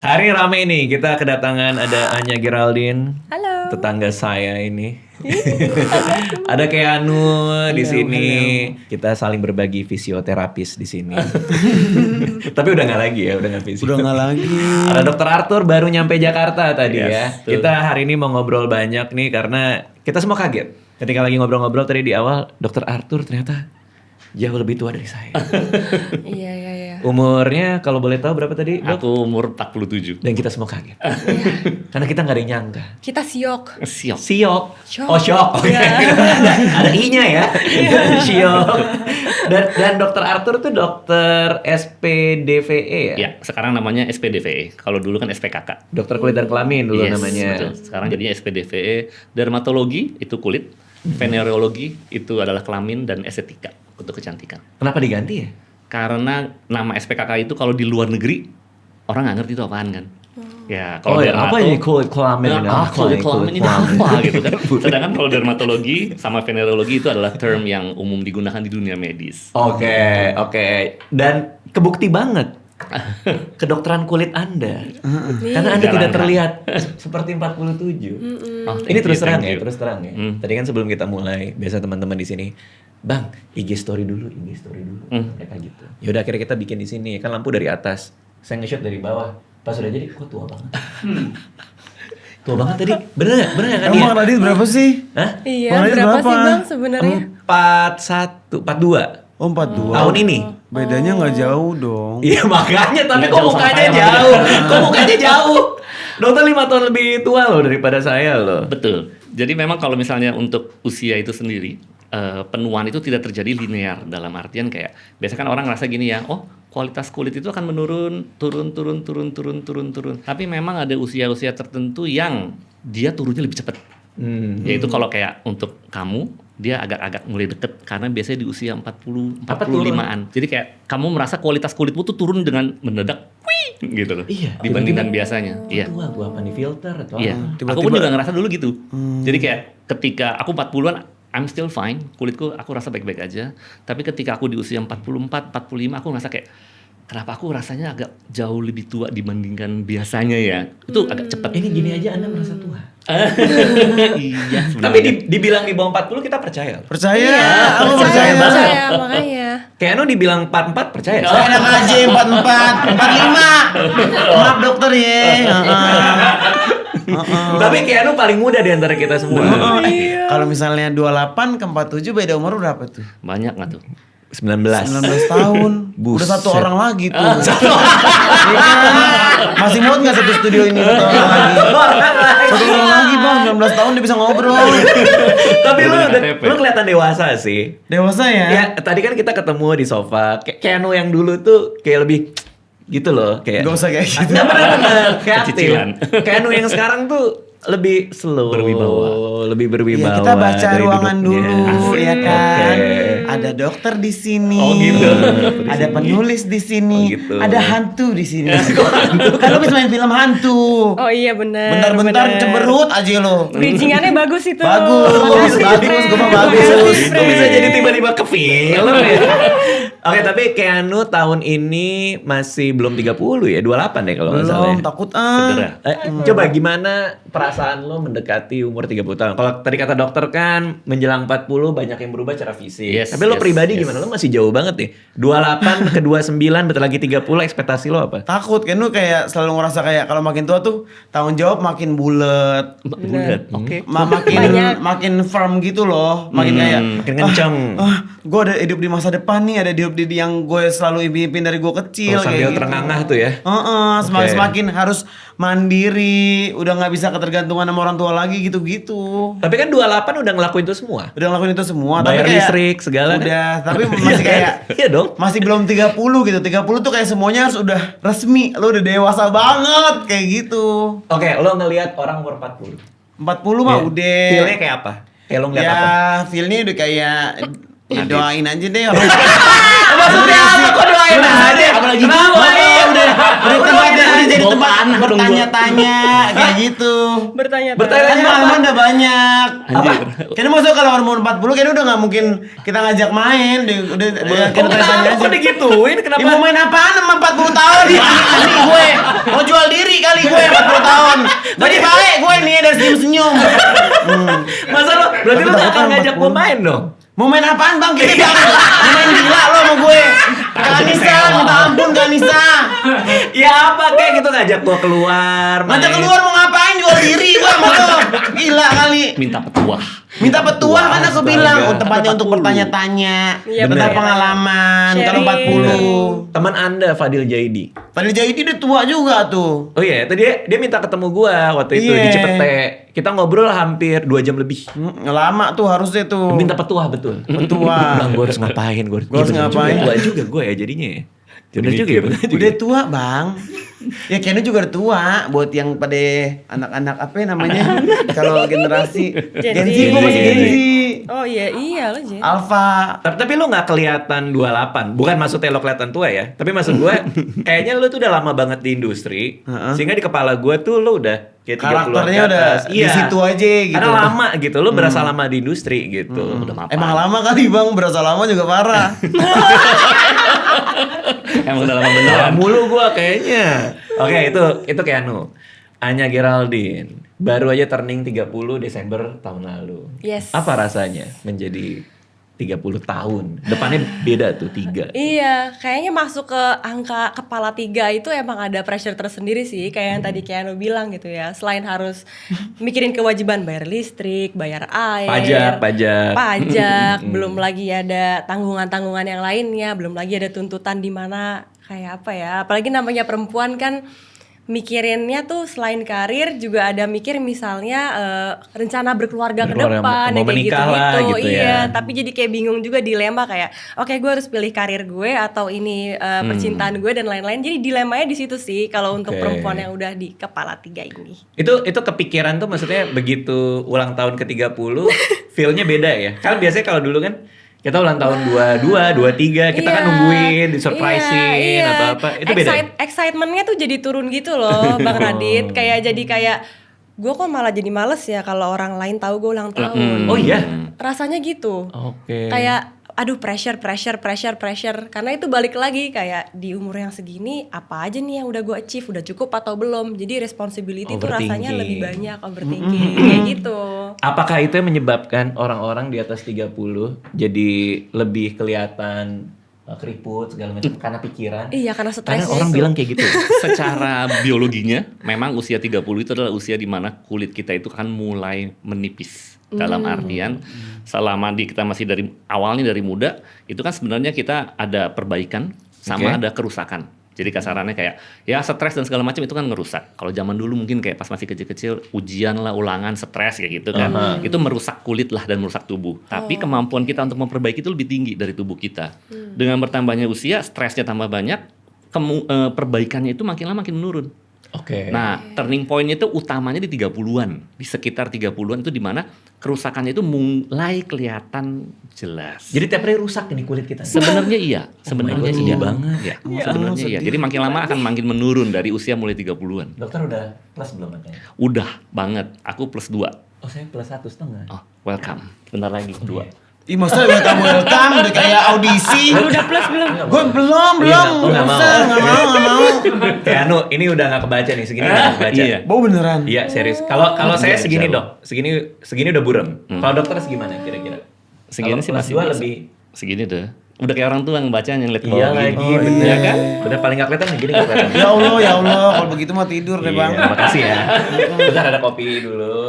Hari rame nih, kita kedatangan ada Anya Geraldine, Halo. tetangga saya ini. Ada Keanu di sini. Kita saling berbagi fisioterapis di sini. Tapi udah nggak lagi ya, udah nggak fisio. Udah nggak lagi. Ada Dokter Arthur baru nyampe Jakarta tadi ya. Betul. Kita hari ini mau ngobrol banyak nih karena kita semua kaget. Ketika lagi ngobrol-ngobrol tadi di awal, Dokter Arthur ternyata jauh lebih tua dari saya. Iya. Umurnya kalau boleh tahu berapa tadi, Dok? Aku umur 47. Dan kita semua kaget. Karena kita nggak ada yang nyangka. Kita siok. Siap. Siok. Syok. Oh, syok. Oh, Iya. ada I-nya ya. Syok. Dan Dokter Arthur tuh dokter SPDVE ya? Ya, sekarang namanya SPDVE. Kalau dulu kan SPKK. Dokter kulit dan kelamin dulu Yes, namanya. betul. Sekarang jadinya SPDVE. Dermatologi itu kulit. Venereologi itu adalah kelamin dan estetika untuk kecantikan. Kenapa diganti ya? Karena nama SPKK itu kalau di luar negeri orang nggak ngerti itu apaan kan. Ya, Oh kalau ya, apa ini kulit kelamin? kulit kelamin ini apa gitu kan. Sedangkan kalau dermatologi sama venereologi itu adalah term yang umum digunakan di dunia medis. Oke. Dan kebukti banget kedokteran kulit Anda. Karena Anda Jarang tidak kan? terlihat seperti 47. Oh, Ini terus terang ya, thank you. terus terang ya. Tadi kan sebelum kita mulai, biasa teman-teman di sini, Bang, IG story dulu. Mereka gitu. Yaudah akhirnya kita bikin di sini, kan lampu dari atas. Saya nge-shot dari bawah. Pas udah jadi, kok tua banget. Tua banget tadi. Bener kan dia? Emang Radit berapa sih? Hah? Iya, Bang Radit berapa berapa? sih Bang sebenarnya? 42. Oh 42. Tahun ini. Bedanya nggak jauh dong. Iya makanya, tapi Nggak kok jauh sama mukanya saya, jauh? Kok mukanya jauh? Dokter 5 tahun lebih tua loh daripada saya loh. Betul. Jadi memang kalau misalnya untuk usia itu sendiri, penuaan itu tidak terjadi linear dalam artian kayak biasa kan orang ngerasa gini ya, oh kualitas kulit itu akan menurun, turun. Tapi memang ada usia-usia tertentu yang dia turunnya lebih cepat. Yaitu kalau kayak untuk kamu dia agak-agak mulai deket karena biasanya di usia 45-an. Jadi kayak kamu merasa kualitas kulitmu tuh turun dengan mendadak gitu loh. Iya, Dibandingkan tiba-tiba, biasanya. Iya. Tua gua apa nih filter atau Iya. apa? Aku pun juga ngerasa dulu gitu. Jadi kayak ketika aku 40-an I'm still fine, kulitku aku rasa baik-baik aja. Tapi ketika aku di usia 44, 45 aku ngerasa kayak kenapa aku rasanya agak jauh lebih tua dibandingkan biasanya ya. Itu agak cepat. Ini gini aja Anda merasa tua. Iya. Tapi dibilang di bawah 40 kita percaya. Percaya, Iya, aku percaya percaya banget. banget. Percaya, makanya. Kayak Anu dibilang 44 percaya. Saya enak aja 44, 45. Maaf dokter ya. Tapi kayak Anu paling muda di antara kita semua. Kalau misalnya 28 ke 47 beda umur berapa tuh? Banyak nggak tuh? 19. 19 tahun. Udah Buset. satu orang lagi tuh. Iya kan? Masih muat nggak satu studio ini satu orang lagi? Satu orang lagi bang, 19 tahun dia bisa ngobrol. Tapi lu Udah KTP. lu kelihatan dewasa sih. Dewasa ya? Ya, tadi kan kita ketemu di sofa. Kayak Anu yang dulu tuh kayak lebih gitu loh, kayak Gak usah kayak gitu. Nah, bener-bener kayak aktif. Kecicilan. Kayak Anu yang sekarang tuh lebih slow, lebih berwibawa. Ya, kita baca dari ruangan duduknya. dulu ya kan. Oke. Ada dokter di sini. Oh, gitu. Ada penulis di sini. Oh, gitu. Ada hantu di sini. Kan lo bisa main film hantu. Oh iya benar. Bentar-bentar benar. cemberut aja lo. Bridgingannya bagus itu. Bagus, bagus, gue mah bagus. Kok bisa jadi tiba-tiba ke film ya? Oke, tapi Keanu tahun ini masih belum 30 ya, 28 deh kalau nggak salah. Belum, Ya. takut Segera. Coba gimana perasaan lo mendekati umur 30 tahun? Kalau tadi kata dokter kan menjelang 40 banyak yang berubah secara fisik. Yes, Tapi lo yes, pribadi yes. gimana? Lo masih jauh banget nih. 28 ke 29 bentar lagi 30, ekspektasi lo apa? Takut kan lu kayak selalu ngerasa kayak kalau makin tua tuh tanggung jawab makin bulat. Bulat. Oke. Banyak. Makin firm gitu loh. Makin kayak Makin kenceng. gue ada hidup di masa depan nih, ada hidup di yang gue selalu impiin dari gue kecil. Oh, sambil kayak gitu. terengah-engah tuh ya. Semakin Oke. semakin harus mandiri, udah nggak bisa ketergantungan sama orang tua lagi gitu-gitu. Tapi kan 28 udah ngelakuin itu semua. Udah ngelakuin itu semua, Bayar tapi kayak listrik, segala kan? udah, tapi masih kayak Iya dong. masih belum 30 gitu. 30 tuh kayak semuanya harus udah resmi, lo udah dewasa banget kayak gitu. Oke, lo ngelihat orang umur 40. 40 mah Iya. udah. Feel-nya kayak apa? Kayak lo ngeliat Ya, apa? feel-nya udah kayak Ya doain aja deh. Maksudnya apa? Kok doain aja? Apalagi Kenapa? Udah jadi Bawa tempat anak dong, gua. bertanya-tanya kayak gitu. Bertanya-tanya. Kan pengalaman udah banyak. Anjir. Kayaknya masuk kalau umur 40 kayaknya udah nggak mungkin kita ngajak main. Udah kita tanya aja. Kok digituin? Kenapa? Mau main apaan sama 40 tahun? Ini gue mau jual diri kali gue 40 tahun. Jadi baik gue nih dari senyum-senyum. Masa lo berarti lo Tapi gak akan takutnya ngajak 40. gue main dong? Mau main apaan bang? Kita mau main gila lo sama gue. Kanisa, minta ampun Kanisa. Ya apa kayak gitu ngajak gue keluar. Ngajak main. keluar mau ngapain? Jual diri bang lo. Gila kali. Minta petuah. Minta petuah kan aku Astaga. bilang. Tempatnya untuk 40. bertanya-tanya. Iya, Tentang bener. pengalaman. Kalau Sharing. 40. Teman Anda Fadil Jaidi. Padahal Jaidi udah tua juga tuh. Oh iya, tadi dia minta ketemu gua waktu itu Iya. di Cipete. Kita ngobrol hampir 2 jam lebih. Lama tuh harusnya tuh. Minta petuah betul. Petuah. Bang, gua harus ngapain? Gua Gua harus ngapain? Tua juga gua ya jadinya ya. Bener juga ya, bener juga. Udah tua bang. Ya kayaknya juga udah tua. Buat yang pada anak-anak apa ya namanya? Kalau generasi Gen Z, gua masih Gen Z. Oh iya lo Jen. Alpha. Tapi lu nggak kelihatan 28. Bukan maksudnya lo kelihatan tua ya. Tapi maksud gua kayaknya lu tuh udah lama banget di industri. Heeh. Sehingga di kepala gua tuh lu udah kayak 30-an Karakternya ke udah atas. di situ aja gitu. Karena lama gitu. Lu berasa lama di industri gitu. Udah mapan. Emang lama kali bang, berasa lama juga parah. Emang udah lama Nah, beneran. mulu gua kayaknya. Oke, itu Keanu. Anya Geraldine baru aja turning 30 Desember tahun lalu. Yes. Apa rasanya menjadi 30 tahun? Depannya beda tuh 3. Iya, kayaknya masuk ke angka kepala 3 itu emang ada pressure tersendiri sih, kayak yang tadi Keanu bilang gitu ya. Selain harus mikirin kewajiban bayar listrik, bayar air, pajak, belum lagi ada tanggungan-tanggungan yang lainnya, belum lagi ada tuntutan di mana kayak apa ya. Apalagi namanya perempuan kan mikirinnya tuh selain karir juga ada mikir misalnya rencana berkeluarga ke Berkeluarga, depan mau ya kayak menikah lah gitu-gitu. gitu Iya, ya. tapi jadi kayak bingung juga dilema kayak oke gue harus pilih karir gue atau ini percintaan gue dan lain-lain. Jadi dilemanya di situ sih kalau untuk Oke. perempuan yang udah di kepala 3 ini. Itu kepikiran tuh maksudnya begitu ulang tahun ke-30 feel-nya beda ya. Kan biasanya kalau dulu kan kita ulang tahun 22, 23, kita kan Iya, nungguin, disurprisein iya. atau apa. Itu beda. ya? Excitementnya tuh jadi turun gitu loh, Bang Radit. Kayak gue kok malah jadi males ya kalau orang lain tahu gue ulang tahun. Oh iya. Rasanya gitu. Oke. Kayak aduh pressure karena itu balik lagi kayak di umur yang segini apa aja nih yang udah gue achieve, udah cukup atau belum. Jadi responsibility tuh rasanya Overthinking. lebih banyak, overthinking kayak gitu. Apakah itu yang menyebabkan orang-orang di atas 30 jadi lebih kelihatan keriput segala macam karena pikiran? Iya, karena stres. Karena orang itu. bilang kayak gitu. Secara biologinya, memang usia 30 itu adalah usia di mana kulit kita itu akan mulai menipis. Dalam artian selama kita masih awalnya dari muda, itu kan sebenarnya kita ada perbaikan sama Oke. ada kerusakan. Jadi kasarannya kayak ya stres dan segala macam itu kan ngerusak. Kalau zaman dulu mungkin kayak pas masih kecil-kecil ujian lah, ulangan, stres kayak gitu kan. Itu merusak kulit lah dan merusak tubuh. Tapi kemampuan kita untuk memperbaiki itu lebih tinggi dari tubuh kita. Dengan bertambahnya usia, stresnya tambah banyak, perbaikannya itu makin lama makin menurun. Oke. Nah, turning point-nya itu utamanya di 30-an. Di sekitar 30-an itu di mana kerusakannya itu mulai kelihatan jelas. Jadi tiap hari rusak ini kulit kita. Sebenarnya iya, sebenarnya God, iya sedih banget. Ya, sebenarnya iya. Jadi makin lama akan makin menurun dari usia mulai 30-an. Dokter udah plus belum katanya? Udah banget. Aku +2. Oh, saya plus 1,5. Oh, welcome. Bentar lagi 2. Ih maksudnya welcome udah kayak audisi. Udah plus belum? Gue belum. Iya, oh, nggak mau. Nggak mau. Kayak ini udah nggak kebaca nih, segini udah nggak kebaca. Iya. Bau beneran. Iya, serius. Kalau saya Iya, segini, jauh. Dok. Segini udah burem. Kalau dokter segimana kira-kira? Segini Kalau sih plus masih 2 biasa. lebih. Segini deh. Udah kayak orang tua ngebaca yang lihat Iya bawah lagi, gini. bener iya. kan? Udah paling nggak kelihatan begini nggak kelihatan. Ya Allah, kalau begitu mah tidur deh bang. Iya, makasih ya. Bentar ada kopi dulu.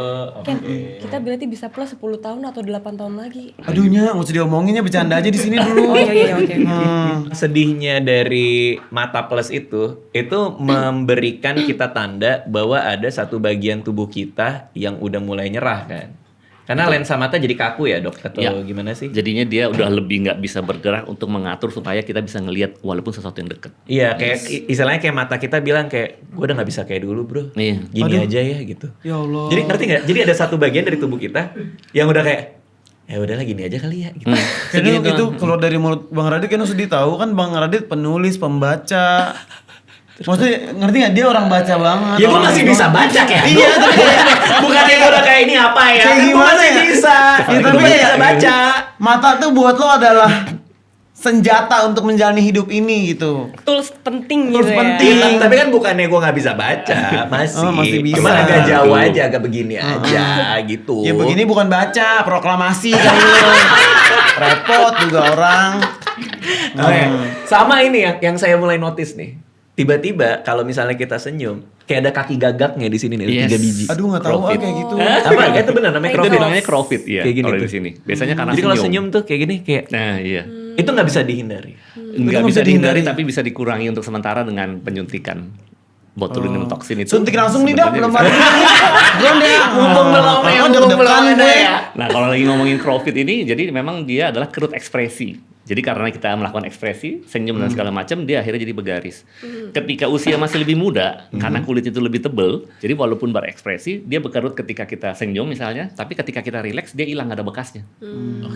Kan Oke. kita berarti bisa plus 10 tahun atau 8 tahun lagi. Aduhnya nggak usah diomonginnya, bercanda aja di sini dulu. Oh iya oke. Sedihnya dari mata plus itu memberikan kita tanda bahwa ada satu bagian tubuh kita yang udah mulai nyerah kan. Karena lensa mata jadi kaku ya dok, atau Ya. gimana sih? Jadinya dia udah lebih nggak bisa bergerak untuk mengatur supaya kita bisa ngelihat walaupun sesuatu yang deket. Iya, kayak istilahnya kayak mata kita bilang kayak gue udah nggak bisa kayak dulu bro, Iya. gini aja ya gitu. Ya Allah. Jadi ngerti nggak? Jadi ada satu bagian dari tubuh kita yang udah kayak ya udahlah gini aja kali ya gitu. Kayaknya Segini itu doang. keluar dari mulut Bang Radit kan sedih tahu kan Bang Radit penulis, pembaca. Maksudnya ngerti nggak dia orang baca banget. Ya gue orang masih baca bisa banget. baca kayak Iya, tapi bukan yang udah kayak ini apa ya? Kayak Kan gua gimana masih ya? bisa. Ya, tapi Gua ya, bisa baca. mata tuh buat lo adalah senjata untuk menjalani hidup ini gitu. Tools penting Tools gitu penting. ya. Tapi kan bukannya gue nggak bisa baca, masih. Oh, masih bisa. Cuma agak jauh Tuh. aja, agak begini aja gitu. Ya begini bukan baca, proklamasi kali lo. Repot juga orang. Oke. Sama ini yang saya mulai notice nih. Tiba-tiba kalau misalnya kita senyum, kayak ada kaki gagaknya di sini nih, Yes. 3 biji. Aduh nggak tahu Profit. kayak gitu. Apa? Itu benar namanya Itu crowfit. bilangnya crowfit ya, Kayak gini kalau tuh. di sini. Biasanya karena Jadi kalau senyum tuh kayak gini, kayak Nah, iya. itu nggak bisa dihindari. Nggak Itu bisa dihindari, dihindari. tapi bisa dikurangi untuk sementara dengan penyuntikan botulinum toksin itu. Suntik langsung nih dok, belum sebenarnya ada. bisa- Belum deh. Mumpung belum ya, Oh, mumpung deg-degan belum ada gue. ya. Nah, kalau lagi ngomongin crowfit ini, jadi memang dia adalah kerut ekspresi. Jadi karena kita melakukan ekspresi, senyum dan segala macam, dia akhirnya jadi bergaris. Ketika usia masih lebih muda, karena kulit itu lebih tebel, jadi walaupun berekspresi, dia berkerut ketika kita senyum misalnya, tapi ketika kita rileks, dia hilang, nggak ada bekasnya.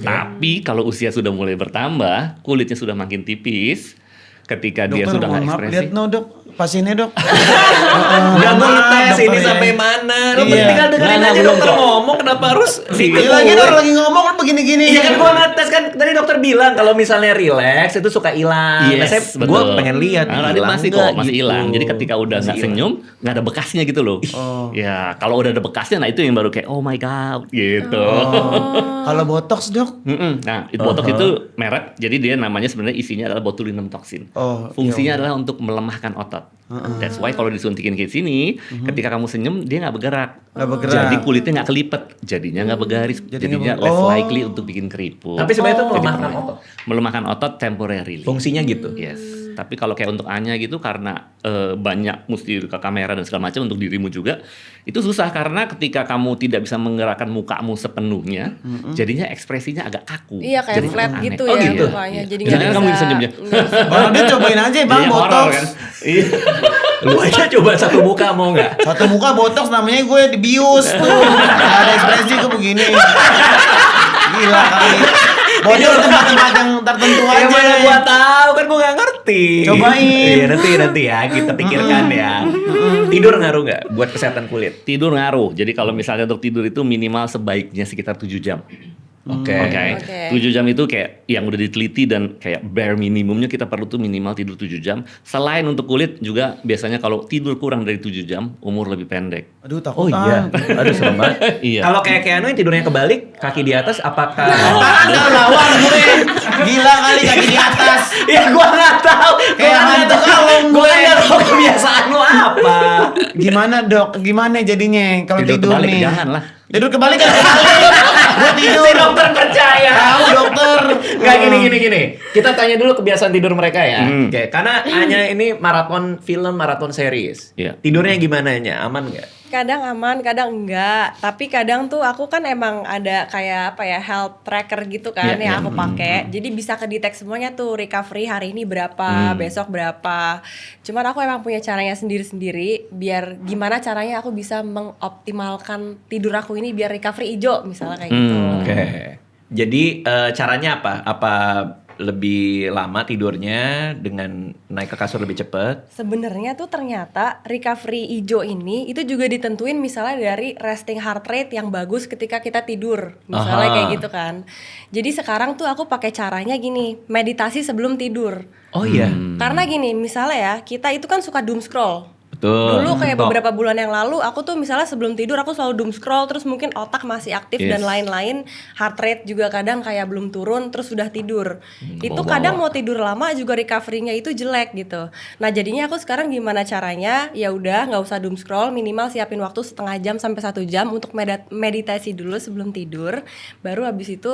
Tapi kalau usia sudah mulai bertambah, kulitnya sudah makin tipis, ketika dia Dokter, sudah nggak mohon maaf, ekspresi. lihat no dok, pasiennya dok. Nggak mau Maaf, ngetes ini dokter ya. sampai mana. Lo Iya. tinggal dengerin Nggak, aja belum dokter kok. ngomong, kenapa harus Iya, Lagi orang lagi ngomong kan begini-gini. Iya kan gua ngetes kan tadi dokter bilang kalau misalnya relax itu suka hilang. Yes, Nah, saya betul. gua pengen lihat Nah, Radit hilang masih nggak kok, masih gitu. hilang. Jadi ketika udah Masih nggak hilang. senyum, nggak ada bekasnya gitu loh. Oh. Ya, kalau udah ada bekasnya, nah itu yang baru kayak oh my god gitu. Kalau botox dok, Nah, botox itu merek, jadi dia namanya sebenarnya isinya adalah botulinum toksin. Oh, Fungsinya adalah untuk melemahkan otot. That's why kalau disuntikin kayak sini, ketika kamu senyum dia nggak bergerak. Nggak bergerak. Jadi kulitnya nggak kelipet, jadinya nggak bergaris, Jadi jadinya nggak- less Oh. likely untuk bikin keriput. Tapi sebenarnya itu Jadi melemahkan perlu. otot. Melemahkan otot temporarily. Fungsinya gitu. Yes, tapi kalau kayak untuk Anya gitu karena banyak mesti ke kamera dan segala macam untuk dirimu juga, itu susah karena ketika kamu tidak bisa menggerakkan mukamu sepenuhnya, jadinya ekspresinya agak kaku. Iya kayak Jadi flat aneh. gitu Oh, ya gitu? mukanya. Jadi Jangan nggak kamu bisa senyumnya. nggak bisa. Bang dia cobain aja bang Iya, botox. horor kan? Iya. Lu aja coba satu muka mau nggak? Satu muka botox namanya gue dibius tuh. Gak ada ekspresi gue begini. Gila kali. Botox tempat-tempat yang tertentu Ya aja. mana gua tahu kan gua nggak ngerti. Cobain. Iya nanti ya kita pikirkan ya. Tidur ngaruh nggak buat kesehatan kulit? Tidur ngaruh. Jadi kalau misalnya untuk tidur itu minimal sebaiknya sekitar 7 jam. Oke. Oke. 7 jam itu kayak yang udah diteliti dan kayak bare minimumnya kita perlu tuh minimal tidur 7 jam. Selain untuk kulit juga biasanya kalau tidur kurang dari 7 jam umur lebih pendek. Aduh Oh takut iya, aduh serem banget. Iya. Kalau kayak Keanu yang tidurnya kebalik, kaki di atas, apakah? Agak lawan gue. Gila kali kaki di atas. Ya gua nggak tahu. Kayak hantu kalung Gua gue. nggak tahu kebiasaan lu apa. Gimana dok? Gimana jadinya kalau tidur kebalik nih? jangan lah. Tidur kebalik kan? Gue tidur. Si dokter percaya. Tahu dokter. Nggak gini. Kita tanya dulu kebiasaan tidur mereka ya. Hmm. Karena hanya ini maraton film, maraton series. Iya. Tidurnya gimana nya? Aman nggak? Kadang aman, kadang enggak. Tapi kadang tuh aku kan emang ada kayak apa ya health tracker gitu kan Iya, yang aku pakai. Jadi bisa kedetek semuanya tuh recovery hari ini berapa, besok berapa. Cuman aku emang punya caranya sendiri-sendiri. Biar gimana caranya aku bisa mengoptimalkan tidur aku ini biar recovery hijau misalnya kayak gitu. Oke. Jadi caranya apa? Apa lebih lama tidurnya dengan naik ke kasur lebih cepat? Sebenarnya tuh ternyata recovery hijau ini itu juga ditentuin misalnya dari resting heart rate yang bagus ketika kita tidur. Misalnya Aha. kayak gitu kan. Jadi sekarang tuh aku pakai caranya gini, meditasi sebelum tidur. Oh iya. Karena gini, misalnya ya, kita itu kan suka doom scroll. Betul. Dulu kayak Tok. beberapa bulan yang lalu aku tuh misalnya sebelum tidur aku selalu doom scroll terus mungkin otak masih aktif Yes. dan lain-lain, heart rate juga kadang kayak belum turun terus sudah tidur. Itu bawa-bawa. kadang mau tidur lama juga recovery-nya itu jelek gitu. Nah, jadinya aku sekarang gimana caranya? Ya udah nggak usah doom scroll, minimal siapin waktu setengah jam sampai 1 jam untuk meditasi dulu sebelum tidur. Baru habis itu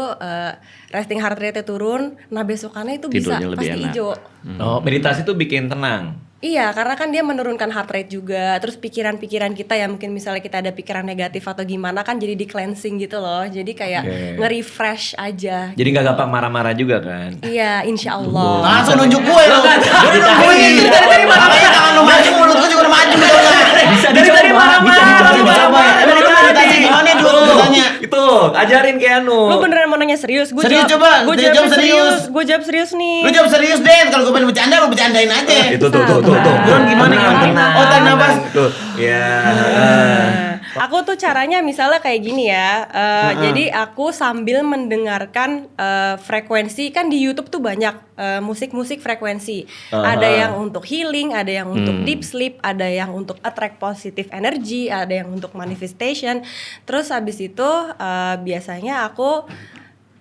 resting heart rate-nya turun. Nah, besokannya itu bisa Tidurnya lebih pasti enak. hijau. Oh, meditasi tuh bikin tenang. Iya, karena kan dia menurunkan heart rate juga. Terus pikiran-pikiran kita ya mungkin misalnya kita ada pikiran negatif atau gimana kan jadi di cleansing gitu loh. Jadi kayak Oke. nge-refresh aja. Jadi nggak gampang marah-marah juga kan? Iya, insya Allah. Langsung nunjuk gue lo. Gue nungguin. Dari mana? Makanya tangan lo maju, mulut gue juga udah maju. Bisa dari tadi marah-marah. Bisa dicoba ya. Dari Emang tadi. meditasi gimana dulu gue tanya? Itu Tuh, ajarin Keanu. Lu beneran mau nanya serius? Gua Serius, coba. Gue Dia jawab serius. Gue jawab serius nih. Lu jawab serius deh, kalau gue pengen bercanda lu bercandain aja. Itu tuh. Buruan gimana? Oh, tarik nafas. Tuh, ya. Aku tuh caranya misalnya kayak gini ya. Jadi aku sambil mendengarkan frekuensi, kan di YouTube tuh banyak musik-musik frekuensi. Ada yang untuk healing, ada yang untuk deep sleep, ada yang untuk attract positive energy, ada yang untuk manifestation. Terus habis itu biasanya aku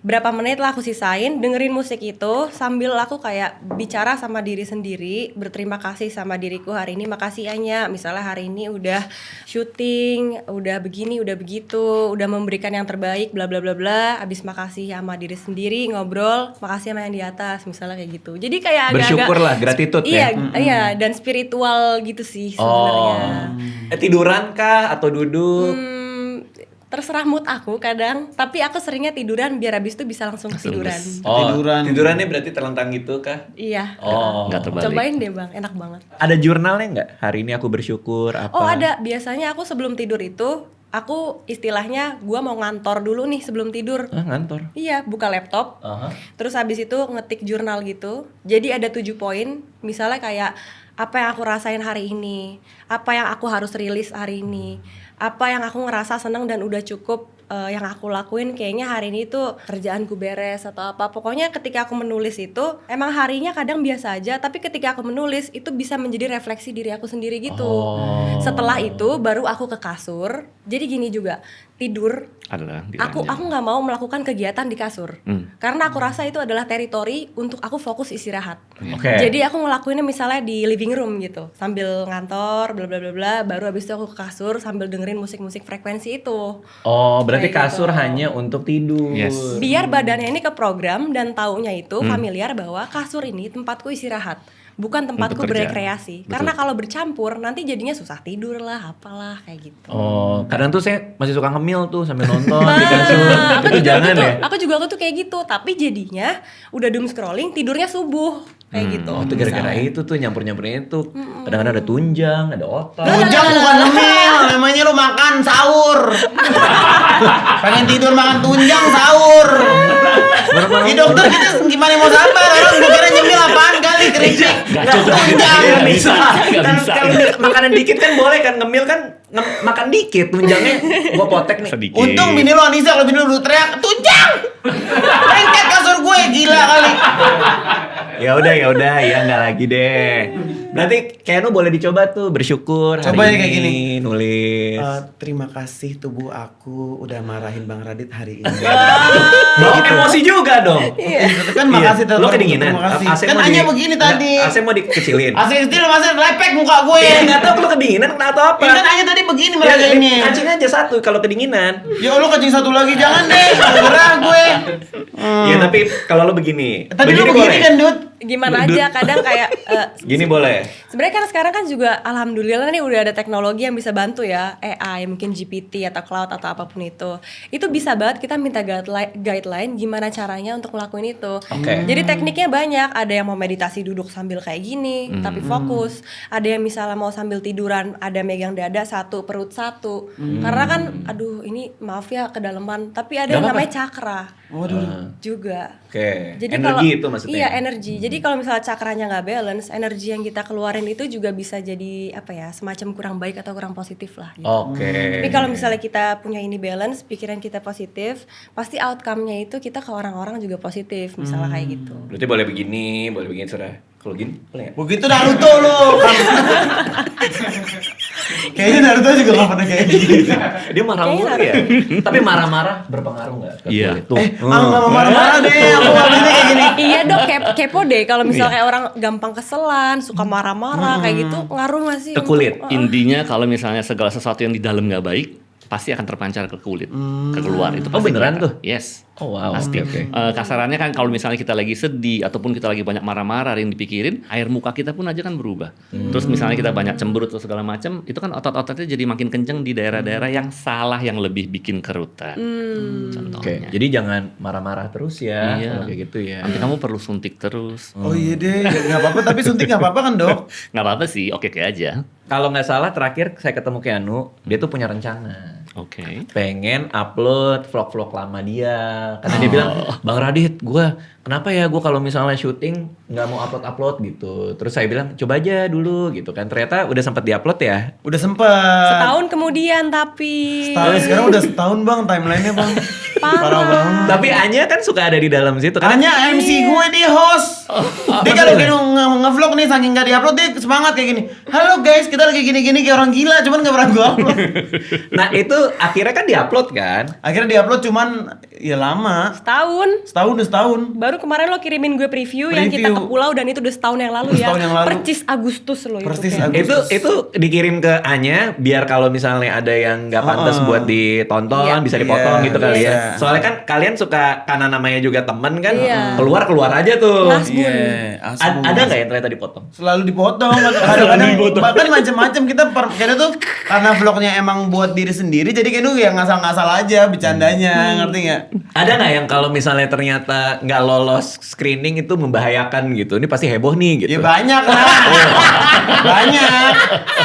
berapa menit lah aku sisain dengerin musik itu sambil aku kayak bicara sama diri sendiri, berterima kasih sama diriku hari ini, makasih Anya, misalnya hari ini udah syuting, udah begini, udah begitu, udah memberikan yang terbaik, bla bla bla bla. Abis makasih sama diri sendiri, ngobrol, makasih sama yang di atas, misalnya kayak gitu. Jadi kayak agak-agak Bersyukur lah, gratitude iya, ya. iya, dan spiritual gitu sih sebenarnya. Tiduran kah atau duduk? Terserah mood aku kadang, tapi aku seringnya tiduran biar abis itu bisa langsung ketiduran. Tidurannya berarti terlentang gitu kah? Iya. Nggak terbalik. Cobain deh bang, enak banget. Ada jurnalnya nggak? Hari ini aku bersyukur apa? Oh ada, biasanya aku sebelum tidur itu, aku istilahnya gua mau ngantor dulu nih sebelum tidur. Ngantor. Iya, buka laptop, terus habis itu ngetik jurnal gitu. Jadi ada 7 poin, misalnya kayak apa yang aku rasain hari ini, apa yang aku harus rilis hari ini, apa yang aku ngerasa seneng dan udah cukup yang aku lakuin kayaknya hari ini tuh kerjaanku beres atau apa. Pokoknya ketika aku menulis itu emang harinya kadang biasa aja, tapi ketika aku menulis itu bisa menjadi refleksi diri aku sendiri gitu. Setelah itu baru aku ke kasur. Jadi gini juga, tidur Adalah aku nggak mau melakukan kegiatan di kasur karena aku rasa itu adalah teritori untuk aku fokus istirahat. Jadi aku ngelakuinnya misalnya di living room gitu sambil ngantor bla bla bla bla, baru habis itu aku ke kasur sambil dengerin musik-musik frekuensi itu. Oh, berarti Kayak kasur gitu. hanya untuk tidur. Yes. Biar badannya ini ke program dan taunya itu familiar bahwa kasur ini tempatku istirahat, bukan tempatku Untuk kerja. berekreasi. Betul. Karena kalau bercampur nanti jadinya susah tidur lah, apalah kayak gitu. Oh, kadang tuh saya masih suka ngemil tuh sambil nonton di kasur. Itu jangan ya. Aku tuh kayak gitu, tapi jadinya udah doom scrolling tidurnya subuh kayak gitu. Oh, itu gara-gara itu tuh nyampur-nyampurin itu. Kadang-kadang ada tunjang, ada otak. Tunjang bukan ngemil, namanya lu makan sahur. Pengen tidur makan tunjang sahur. Di dokter kita gimana mau sabar, orang gue kira nyemil apaan kali keripik. Tunjang. Nggak bisa. Kalau makanan dikit kan boleh kan, ngemil kan makan dikit, tunjangnya gua potek nih. Sedikit. Untung bini lu Anissa, kalau bini lu teriak tunjang. Lengket kasur gue gila kali. Ya udah, ya nggak lagi deh. Berarti Keanu boleh dicoba tuh bersyukur hari Coba ya ini, kayak gini. nulis. Terima kasih tubuh aku udah marahin Bang Radit hari ini. Bawa emosi juga dong. Itu kan makasih Lo kedinginan. Terima kasih. AC Kan mau hanya begini tadi. AC mau dikecilin. Asik kecil masih lepek muka gue. Ya nggak tahu lo kedinginan atau apa. Ini kan hanya tadi begini Ya, meraganya. kancing aja satu kalau kedinginan. Ya Allah kencing satu lagi jangan deh. Gerah gue. Ya tapi kalau lo begini. Tadi lu begini kan, Dut? Gimana aja kadang kayak Gini boleh. sebenarnya kan sekarang kan juga alhamdulillah nih udah ada teknologi yang bisa bantu ya, AI mungkin GPT atau cloud atau apapun itu bisa banget kita minta guideline gimana caranya untuk ngelakuin itu. Jadi tekniknya banyak, ada yang mau meditasi duduk sambil kayak gini tapi fokus, ada yang misalnya mau sambil tiduran ada megang dada satu perut satu karena kan aduh ini maaf ya kedalaman, tapi ada yang namanya cakra juga. Oke. Jadi Energi kalau itu maksudnya. iya energi. Jadi kalau misalnya cakranya nggak balance, energi yang kita keluarin itu juga bisa jadi apa ya, semacam kurang baik atau kurang positif lah. Gitu. Oke. Tapi kalau misalnya kita punya ini balance, pikiran kita positif, pasti outcome-nya itu kita ke orang-orang juga positif, misalnya kayak gitu. Berarti boleh begini sudah. Kalau gini boleh nggak? Begitu Naruto lu. Kayaknya Naruto juga gak pernah kayak gini. Dia marah Kayaknya mulu ya. Tapi marah-marah berpengaruh nggak? ke Iya. kulit? Tuh. Gak mau marah-marah deh. Aku habisnya kayak gini. Iya dok, kepo deh kalau misalnya kayak orang gampang keselan, suka marah-marah kayak gitu, ngaruh nggak sih? Ke kulit. untuk- Intinya kalau misalnya segala sesuatu yang di dalam nggak baik, pasti akan terpancar ke kulit, ke keluar. Itu pasti beneran kelihatan. tuh? Yes. Oh wow. Pasti. Oke. Kasarannya kan kalau misalnya kita lagi sedih ataupun kita lagi banyak marah-marah yang dipikirin, air muka kita pun aja kan berubah. Terus misalnya kita banyak cemberut atau segala macam, itu kan otot-ototnya jadi makin kenceng di daerah-daerah yang salah, yang lebih bikin kerutan. Oke. Contohnya. Jadi jangan marah-marah terus ya. Iya. Kalau kayak gitu ya. Nanti kamu perlu suntik terus. Oh iya deh, gak apa-apa tapi suntik gak apa-apa kan dok? Nggak apa-apa sih, oke aja. Kalau nggak salah terakhir saya ketemu Keanu, dia tuh punya rencana. Oke. pengen upload vlog-vlog lama dia. Karena dia bilang, Bang Radit, kenapa ya gue kalau misalnya syuting nggak mau upload gitu. Terus saya bilang, coba aja dulu gitu kan. Ternyata udah sempat diupload ya. Udah sempet. Setahun kemudian tapi. Sekarang udah setahun bang, timelinenya bang. Parah banget. Tapi Anya kan suka ada di dalam situ kan. Hanya MC gue, dia host. Dia kalau gini nge-vlog nih, saking gak diupload dia semangat kayak gini. Halo guys, kita lagi gini-gini kayak orang gila, cuman gak pernah gue upload. Nah itu akhirnya kan diupload kan. Akhirnya diupload cuman ya lama. Setahun. Udah setahun. Baru kemarin lo kirimin gue preview yang kita ke pulau dan itu udah setahun yang lalu ya. Setahun yang lalu. Percis Agustus lo Percis itu. Agustus. Itu dikirim ke Anya biar kalau misalnya ada yang nggak pantas buat ditonton Iya. bisa dipotong Iya, gitu kali iya. ya. Soalnya kan kalian suka karena namanya juga temen kan Iya. keluar aja tuh. Nasbun. Ada nggak yang ternyata dipotong? Selalu dipotong, kadang-kadang bahkan macam-macam kita kayaknya tuh karena vlognya emang buat diri sendiri, jadi kayaknya ya ngasal-ngasal aja bercandanya, ngerti nggak? Ada nggak yang kalau misalnya ternyata nggak lolos screening itu membahayakan gitu? Ini pasti heboh nih gitu. Ya banyak lah, banyak.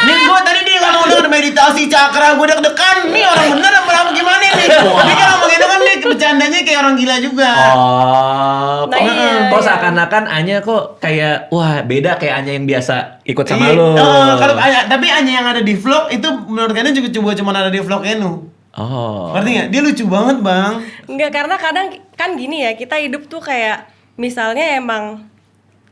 Nih gue tadi dia ngomong dengan meditasi cakra, gue deg-degan. Nih orang bener apa gimana nih? Tapi kan ngomong gitu kan dia bercandanya kayak orang gila juga. Oh, Nah, iya, kok iya. seakan-akan Anya kok kayak wah beda kayak Anya yang biasa ikut sama Iya, lo. kalau tapi hanya yang ada di vlog itu menurut kalian juga cuma ada di vlog Enu. Oh. Ngerti nggak? Dia lucu banget bang. Enggak, karena kadang kan gini ya, kita hidup tuh kayak misalnya emang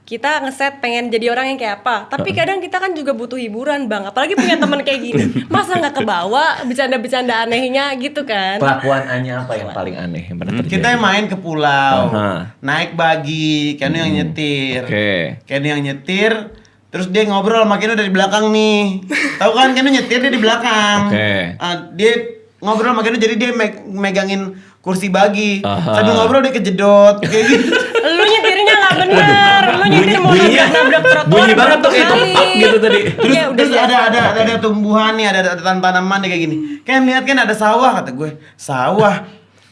kita ngeset pengen jadi orang yang kayak apa, tapi kadang kita kan juga butuh hiburan bang, apalagi punya teman kayak gini, masa nggak kebawa bercanda-bercanda anehnya gitu kan. Kelakuan Anya apa yang paling aneh yang pernah terjadi? Kita main ke pulau, Aha. naik bagi, Kenu yang nyetir. Oke. Kenu yang nyetir, terus dia ngobrol sama Kenu dari belakang nih. Tahu kan Kenu nyetir dia di belakang. Oke. Dia ngobrol sama Kenu jadi dia megangin kursi bagi. Aha. Sambil ngobrol dia kejedot kayak gitu. Lu nyetirnya nggak bener, lu nyetir mau nabrak trotoar. bunyi banget tuh kayak berapa kali. gitu tadi. Terus, Iya, udah terus biasa. ada tumbuhan nih, ada tanaman nih kayak gini. Kan lihat kan ada sawah kata gue. Sawah.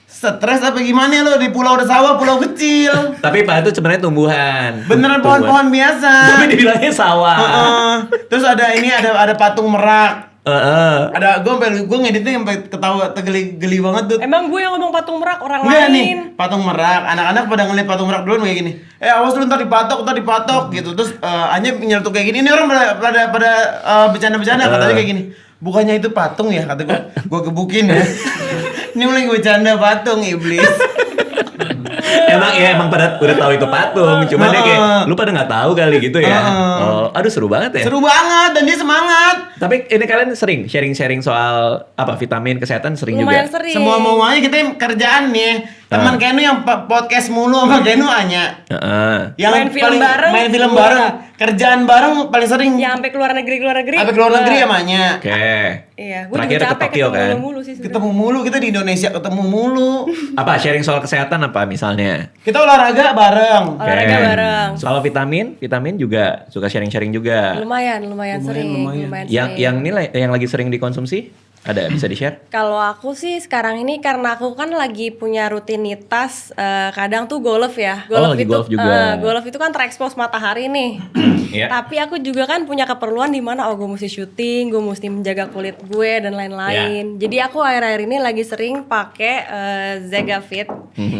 Stres apa gimana lo di pulau ada sawah, pulau kecil. Tapi Pak itu sebenarnya tumbuhan. Beneran Tumbuhan. pohon-pohon biasa. Tapi dibilangnya sawah. Heeh. Terus ada patung merak. Heeh. Ada gue ngeditnya sampai ketawa geli banget tuh. Emang gue yang ngomong patung merak, orang Enggak lain. nih, patung merak. Anak-anak pada ngeliat patung merak dulu kayak gini. Awas lu ntar dipatok gitu. Terus Anya nyeletuk kayak gini. Ini orang pada bercanda-bercanda katanya kayak gini. Bukannya itu patung ya kata gue. Gue gebukin ya. Ini mulai bercanda patung iblis. Emang pada udah tahu itu patung, cuman dia kayak lu pada nggak taau kali gitu ya. Oh, aduh seru banget ya. Seru banget dan dia semangat. Tapi ini kalian sering sharing-sharing soal apa vitamin kesehatan sering Lumayan juga. sering. Semua mau aja kita kerjaan nih. Teman Kenu yang podcast mulu sama Kenu Anya. Heeh. Yang Main film bareng. Main film bareng. Kerjaan bareng paling sering. Ya sampai keluar negeri. Sampai keluar negeri sama Anya. Oke. Iya, gue Terakhir juga ke capek Tokyo ketemu kan. mulu sih sebenarnya. Ketemu mulu, kita di Indonesia ketemu mulu. Apa sharing soal kesehatan apa misalnya? Kita olahraga bareng. Olahraga Oke. bareng. Soal vitamin juga suka sharing-sharing juga. Lumayan sering. Yang nilai yang lagi sering dikonsumsi ada bisa di-share? Kalau aku sih sekarang ini karena aku kan lagi punya rutinitas kadang tuh golf ya. lagi golf juga. Golf itu kan terekspos matahari nih. Iya. Tapi aku juga kan punya keperluan di mana gue mesti syuting, gue mesti menjaga kulit gue dan lain-lain. Jadi aku akhir-akhir ini lagi sering pakai Zegafit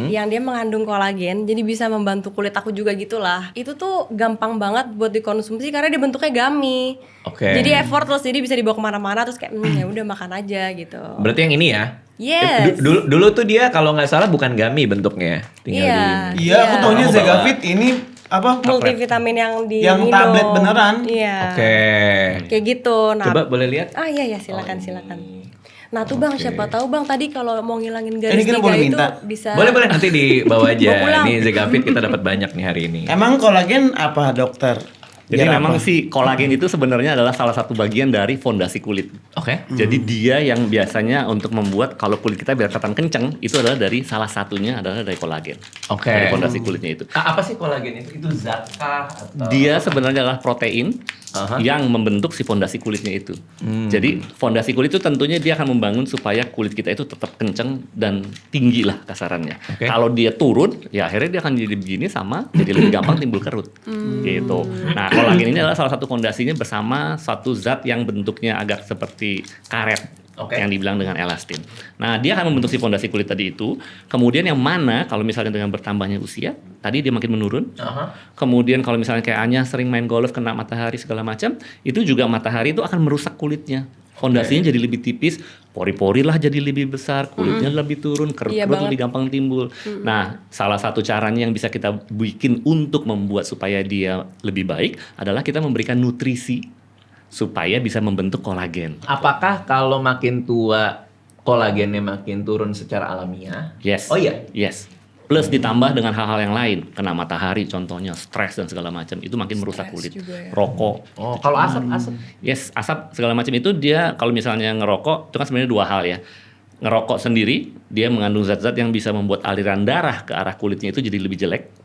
yang dia mengandung kolagen, jadi bisa membantu kulit aku juga gitulah. Itu tuh gampang banget buat dikonsumsi karena dia bentuknya gummy. Oke. Jadi effortless, jadi bisa dibawa kemana-mana terus kayak ya udah makan aja gitu. Berarti yang ini ya? Yes. Dulu tuh dia kalau nggak salah bukan gummy bentuknya. Tinggal Iya. di Iya, aku taunya Aku bawa. Zegafit ini apa? Multivitamin yang di Yang tablet beneran. Iya. Oke. Kayak gitu. Nah, Coba boleh lihat? iya silakan. Nah tuh bang, siapa tahu bang tadi kalau mau ngilangin garis Ini kita tiga boleh itu minta? bisa. Boleh nanti dibawa Bawa aja. pulang. Nih Zegafit kita dapat banyak nih hari ini. Emang kolagen apa dokter? Jadi Biar memang apa? si kolagen itu sebenarnya adalah salah satu bagian dari fondasi kulit. Oke. Jadi dia yang biasanya untuk membuat kalau kulit kita biar kelihatan kenceng itu adalah dari salah satunya adalah dari kolagen. Oke. Dari fondasi kulitnya itu. Apa sih kolagen itu? Itu zat kah? Atau... Dia sebenarnya adalah protein Aha. yang membentuk si fondasi kulitnya itu. Jadi fondasi kulit itu tentunya dia akan membangun supaya kulit kita itu tetap kenceng dan tinggi lah kasarannya. Oke. Kalau dia turun, ya akhirnya dia akan jadi begini sama jadi lebih gampang timbul kerut. Gitu. Nah, kolagen ini adalah salah satu fondasinya bersama satu zat yang bentuknya agak seperti karet. Oke. yang dibilang dengan elastin. Nah, dia akan membentuk si fondasi kulit tadi itu. Kemudian yang mana kalau misalnya dengan bertambahnya usia, tadi dia makin menurun. Kemudian kalau misalnya kayak Anya sering main golf, kena matahari segala macam, itu juga matahari itu akan merusak kulitnya. Fondasinya jadi lebih tipis, pori-pori lah jadi lebih besar, kulitnya lebih turun, Iya kerut banget. lebih gampang timbul. Nah, salah satu caranya yang bisa kita bikin untuk membuat supaya dia lebih baik adalah kita memberikan nutrisi supaya bisa membentuk kolagen. Apakah kalau makin tua kolagennya makin turun secara alamiah? Yes. Oh iya. Yes. Plus ditambah dengan hal-hal yang lain, kena matahari contohnya, stres dan segala macam, itu makin merusak Stres kulit. juga ya. Rokok. Oh, kalau asap. Yes, asap segala macam itu dia kalau misalnya ngerokok itu kan sebenarnya dua hal ya. Ngerokok sendiri dia mengandung zat-zat yang bisa membuat aliran darah ke arah kulitnya itu jadi lebih jelek.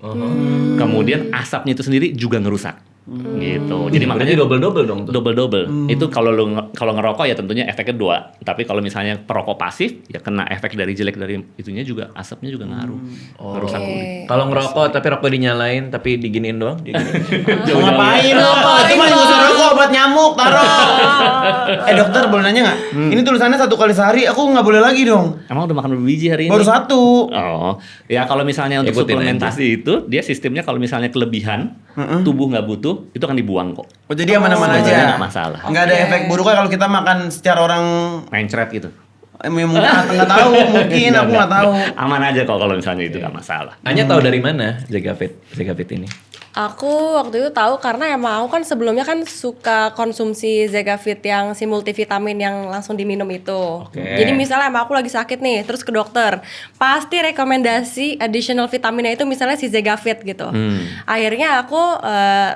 Kemudian asapnya itu sendiri juga ngerusak. Gitu. Jadi Berarti makanya double dong tuh. double. Itu kalau kalau ngerokok ya tentunya efeknya dua. Tapi kalau misalnya perokok pasif ya kena efek dari jelek dari itunya juga, asapnya juga ngaruh. Ngerusak kulit. Kalau ngerokok tapi rokok dinyalain tapi diginiin doang, Mau ngapain lo? Itu mah nggak usah rokok buat nyamuk, taruh. Dokter boleh nanya nggak? Ini tulisannya 1 kali sehari, aku nggak boleh lagi dong. Emang udah makan berbiji hari ini? Baru 1. Oh, ya kalau misalnya untuk Ikutin suplementasi itu dia sistemnya kalau misalnya kelebihan tubuh nggak butuh itu akan dibuang kok. Oh jadi aman-aman Sebenarnya aja. nggak masalah. Nggak ada efek buruknya kalau kita makan secara orang Mencret gitu. mungkin nggak tahu, mungkin aku nggak tahu. Aman aja kok kalau misalnya itu nggak masalah. Anya tahu dari mana Zegavit ini? Aku waktu itu tahu karena emang aku kan sebelumnya kan suka konsumsi Zegavit yang si multivitamin yang langsung diminum itu. Oke. Jadi misalnya emang aku lagi sakit nih, terus ke dokter, pasti rekomendasi additional vitaminnya itu misalnya si Zegavit gitu. Akhirnya aku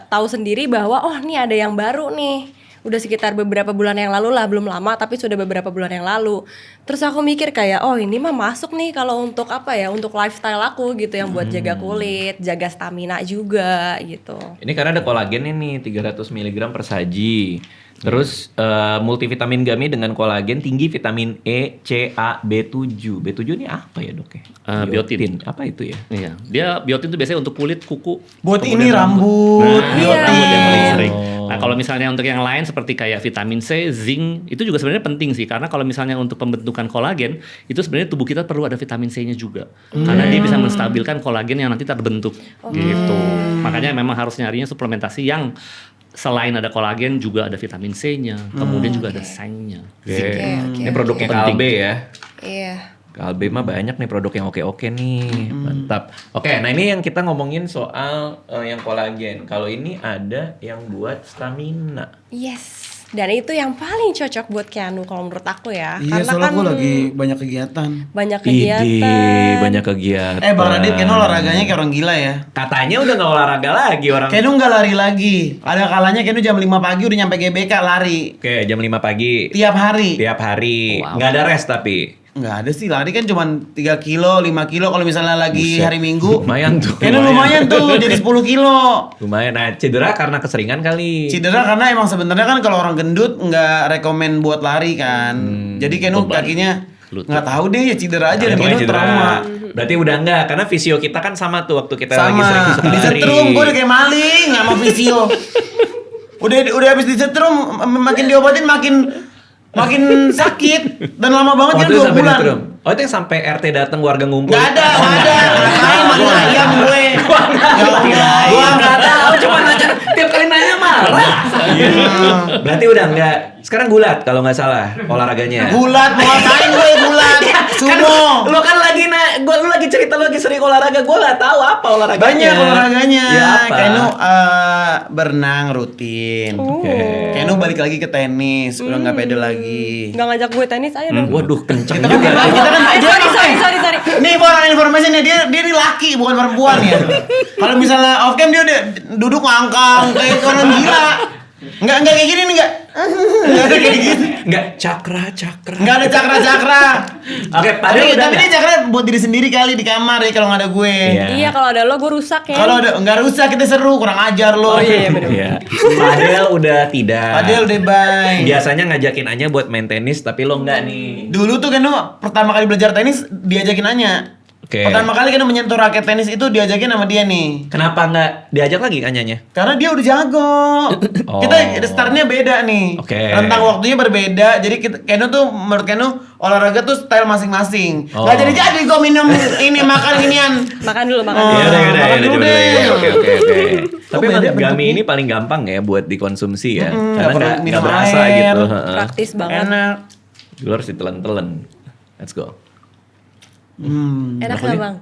tahu sendiri bahwa oh nih ada yang baru nih. Udah sekitar beberapa bulan yang lalu lah, belum lama tapi sudah beberapa bulan yang lalu. Terus aku mikir kayak oh ini mah masuk nih kalau untuk apa ya, untuk lifestyle aku gitu yang buat jaga kulit, jaga stamina juga gitu. Ini karena ada kolagen ini 300 mg per saji. Terus multivitamin gummy dengan kolagen tinggi vitamin E, C, A, B7. B7 ini apa ya dok ya? Biotin. Apa itu ya? Iya, dia biotin itu biasanya untuk kulit, kuku. Buat kemudian ini rambut, Nah, Iya. rambut yang paling sering. Oh. Nah, kalau misalnya untuk yang lain seperti kayak vitamin C, zinc, itu juga sebenarnya penting sih karena kalau misalnya untuk pembentukan kolagen, itu sebenarnya tubuh kita perlu ada vitamin C-nya juga. Karena dia bisa menstabilkan kolagen yang nanti terbentuk gitu. Makanya memang harus nyarinya suplementasi yang selain ada kolagen juga ada vitamin C-nya, kemudian juga ada zinc-nya. Oke. Ini produknya Penting. Kalbe ya. Iya. Kalbe mah banyak nih produk yang oke-oke nih. Mantap. Oke, nah ini yang kita ngomongin soal yang kolagen. Kalau ini ada yang buat stamina. Yes. Dan itu yang paling cocok buat Keanu kalau menurut aku ya. Iya, soalnya aku lagi banyak kegiatan. banyak kegiatan. Banyak kegiatan. Bang Radit kayaknya olahraganya kayak orang gila ya. Katanya udah nggak olahraga lagi orang. Kayaknya nggak lari lagi. Ada kalanya kayaknya jam 5 pagi udah nyampe GBK lari. Oke, jam 5 pagi. Tiap hari. Tiap hari. Wow. Nggak ada rest tapi. Nggak ada sih, lari kan cuma 3 kilo, 5 kilo kalau misalnya lagi Buset. hari Minggu. Lumayan tuh. Kayaknya lumayan tuh, jadi 10 kilo. Lumayan. Nah, cedera karena keseringan kali. Cedera karena emang sebenarnya kan kalau orang gendut nggak rekomen buat lari kan. Jadi Kenu beban. kakinya Lutut. nggak tahu deh ya cedera aja dan Pokoknya Kenu trauma. Berarti udah enggak, karena visio kita kan sama tuh waktu kita lagi sering Sama, suka lari. disetrum gue udah kayak maling sama visio. udah habis disetrum makin diobatin makin sakit dan lama banget Oh, kan itu 2 sampai bulan. disetrum. Oh, itu yang sampai RT datang warga ngumpul. Gak ada. Ngapain makin ayam gue. Gua nggak tahu, cuma nanya tiap kali nanya marah. Berarti udah enggak. Sekarang gulat kalau nggak salah olahraganya. Gulat, mau ngapain gue gulat? Sumo. Lu kan lagi lu lagi cerita lu lagi sering olahraga, gua nggak tahu apa olahraganya. Banyak olahraganya. Ya, apa? Kenu berenang rutin. Oke. Kenu balik lagi ke tenis, udah nggak pede lagi. Nggak ngajak gue tenis aja dong. Waduh, kenceng Kita kan juga. Sorry. Nih orang informasinya dia nih laki bukan perempuan ya. Kalau misalnya off cam dia udah duduk ngangkang kayak orang gila. Enggak kayak gini nih enggak. Enggak ada kayak gini. Enggak cakra. Enggak ada cakra-cakra. Oke, Tapi dia cakra buat diri sendiri kali di kamar ya kalau nggak ada gue. Iya. Iya kalau ada lo gue rusak ya. Kalau ada nggak rusak kita seru, kurang ajar lo. Oh iya bener. Iya. Padahal udah tidak. Padahal udah bye. Biasanya ngajakin Anya buat main tenis, tapi lo enggak nih. Dulu tuh kan pertama kali belajar tenis diajakin Anya. Oke. Pertama kali kan menyentuh raket tenis itu diajakin sama dia nih. Kenapa nggak diajak lagi kan Nyanya? Karena dia udah jago. Oh. Kita startnya beda nih. Oke. Rentang waktunya berbeda. Jadi Keno tuh menurut Keno olahraga tuh style masing-masing. Oh. Gak jadi gue minum ini makan ginian. Makan dulu, makan Oh. dulu. Makan dulu deh. Oke. Tapi beda emang gami bentuknya. ini paling gampang ya buat dikonsumsi ya. nggak Karena perlu nggak minum berasa air. gitu. Heeh. Praktis banget. Enak. Lu harus ditelen-telen. Let's go. Enak nggak bang?